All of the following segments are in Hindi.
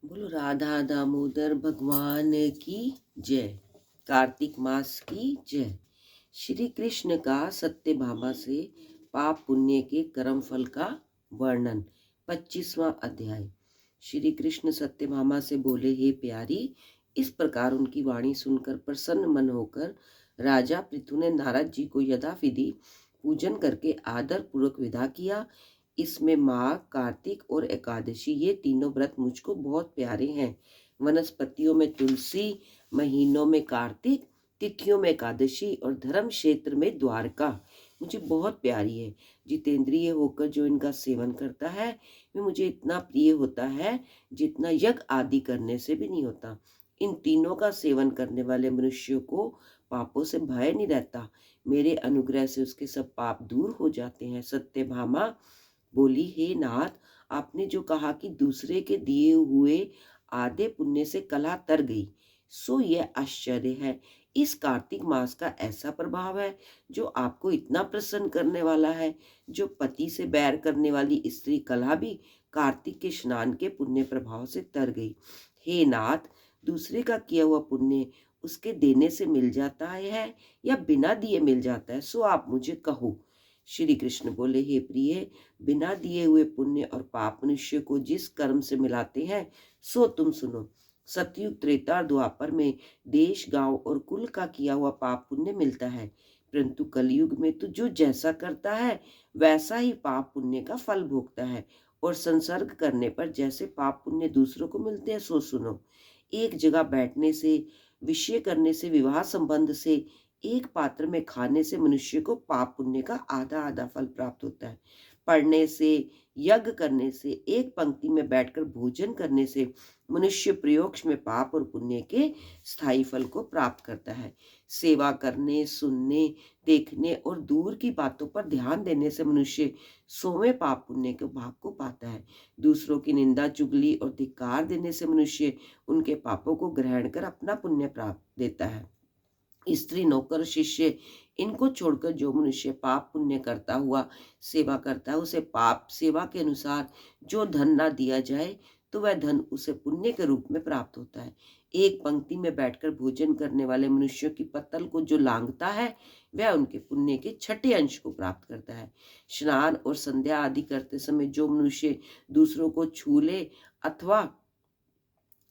बोलो राधा दामोदर भगवान की जय। कार्तिक मास की जय। श्री कृष्ण का सत्यभामा से पाप पुण्य के कर्म फल का वर्णन। 25वां अध्याय। श्री कृष्ण सत्यभामा से बोले, हे प्यारी, इस प्रकार उनकी वाणी सुनकर प्रसन्न मन होकर राजा पृथु ने नारद जी को यथाविधि पूजन करके आदर पूर्वक विदा किया। इसमें माघ, कार्तिक और एकादशी ये तीनों व्रत मुझको बहुत प्यारे हैं। वनस्पतियों में तुलसी, महीनों में कार्तिक, तिथियों में एकादशी और धर्म क्षेत्र में द्वारका मुझे बहुत प्यारी है। जितेंद्रिय होकर जो इनका सेवन करता है वे मुझे इतना प्रिय होता है जितना यज्ञ आदि करने से भी नहीं होता। इन तीनों का सेवन करने वाले मनुष्यों को पापों से भय नहीं रहता। मेरे अनुग्रह से उसके सब पाप दूर हो जाते हैं। सत्यभामा बोली, हे नाथ, आपने जो कहा कि दूसरे के दिए हुए आधे पुण्य से कलह तर गई, सो यह आश्चर्य है। इस कार्तिक मास का ऐसा प्रभाव है जो आपको इतना प्रसन्न करने वाला है। जो पति से बैर करने वाली स्त्री कलह भी कार्तिक के स्नान के पुण्य प्रभाव से तर गई। हे नाथ, दूसरे का किया हुआ पुण्य उसके देने से मिल जाता है या बिना दिए मिल जाता है, सो आप मुझे कहो। श्री कृष्ण बोले, हे प्रिय, बिना दिए हुए पुण्य और पाप मनुष्य को जिस कर्म से मिलाते हैं सो तुम सुनो। सतयुग, त्रेता, द्वापर में देश, गांव और कुल का किया हुआ पाप पुण्य मिलता है, परंतु कलयुग में तो जो जैसा करता है वैसा ही पाप पुण्य का फल भोगता है। और संसर्ग करने पर जैसे पाप पुण्य दूसरों को मिलते हैं सो सुनो। एक जगह बैठने से, विषय करने से, विवाह संबंध से, एक पात्र में खाने से मनुष्य को पाप पुण्य का आधा आधा फल प्राप्त होता है। पढ़ने से, यज्ञ करने से, एक पंक्ति में बैठकर भोजन करने से मनुष्य प्रयोक्ष में पाप और पुण्य के स्थायी फल को प्राप्त करता है। सेवा करने, सुनने, देखने और दूर की बातों पर ध्यान देने से मनुष्य 100वें पाप पुण्य के भाग को पाता है। दूसरों की निंदा, चुगली और धिक्कार देने से मनुष्य उनके पापों को ग्रहण कर अपना पुण्य प्राप्त देता है। स्त्री, नौकर, शिष्य, इनको छोड़कर जो मनुष्य पाप पुण्य करता हुआ सेवा करता है, उसे पाप सेवा के अनुसार जो धन ना दिया जाए तो वह धन उसे पुण्य के रूप में प्राप्त होता है। एक पंक्ति में बैठकर भोजन करने वाले मनुष्यों की पत्तल को जो लांघता है वह उनके पुण्य के छठे अंश को प्राप्त करता है। स्नान और संध्या आदि करते समय जो मनुष्य दूसरों को छू ले अथवा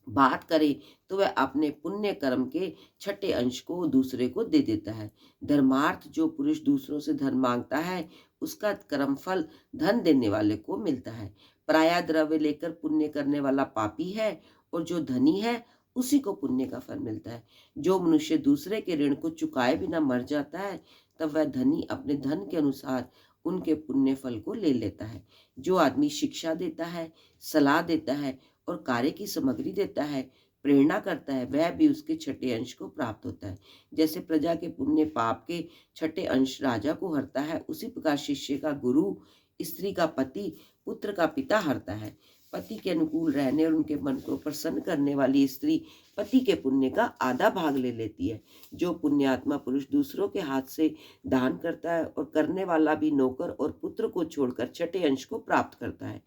बात करे तो वह अपने पुण्य कर्म के छठे अंश को दूसरे को दे देता है। धर्मार्थ, जो पुरुष दूसरों से धन मांगता है उसका कर्म फल धन देने वाले को मिलता है। पराया द्रव्य लेकर पुण्य करने वाला पापी है और जो धनी है उसी को पुण्य का फल मिलता है। जो मनुष्य दूसरे के ऋण को चुकाए बिना मर जाता है तब वह धनी अपने धन के अनुसार उनके पुण्य फल को ले लेता है। जो आदमी शिक्षा देता है, सलाह देता है और कार्य की सामग्री देता है, प्रेरणा करता है, वह भी उसके छठे अंश को प्राप्त होता है। जैसे प्रजा के पुण्य पाप के छठे अंश राजा को हरता है, उसी प्रकार शिष्य का गुरु, स्त्री का पति, पुत्र का पिता हरता है। पति के अनुकूल रहने और उनके मन को प्रसन्न करने वाली स्त्री पति के पुण्य का आधा भाग ले लेती है। जो पुण्यात्मा पुरुष दूसरों के हाथ से दान करता है और करने वाला भी नौकर और पुत्र को छोड़कर छठे अंश को प्राप्त करता है।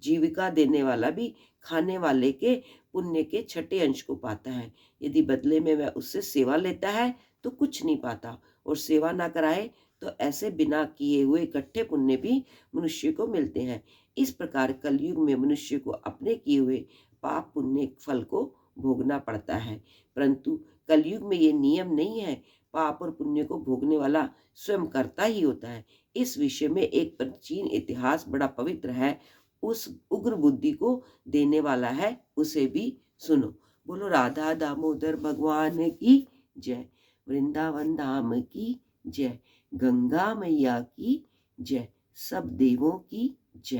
जीविका देने वाला भी खाने वाले के पुण्य के छठे अंश को पाता है। यदि बदले में वह उससे सेवा लेता है तो कुछ नहीं पाता, और सेवा ना कराए तो ऐसे बिना किए हुए इकट्ठे पुण्य भी मनुष्य को मिलते हैं। इस प्रकार कलयुग में मनुष्य को अपने किए हुए पाप पुण्य फल को भोगना पड़ता है, परंतु कलयुग में ये नियम नहीं है। पाप और पुण्य को भोगने वाला स्वयं करता ही होता है। इस विषय में एक प्राचीन इतिहास बड़ा पवित्र है, उस उग्र बुद्धि को देने वाला है, उसे भी सुनो। बोलो राधा दामोदर भगवान की जय। वृंदावन धाम की जय। गंगा मैया की जय। सब देवों की जय।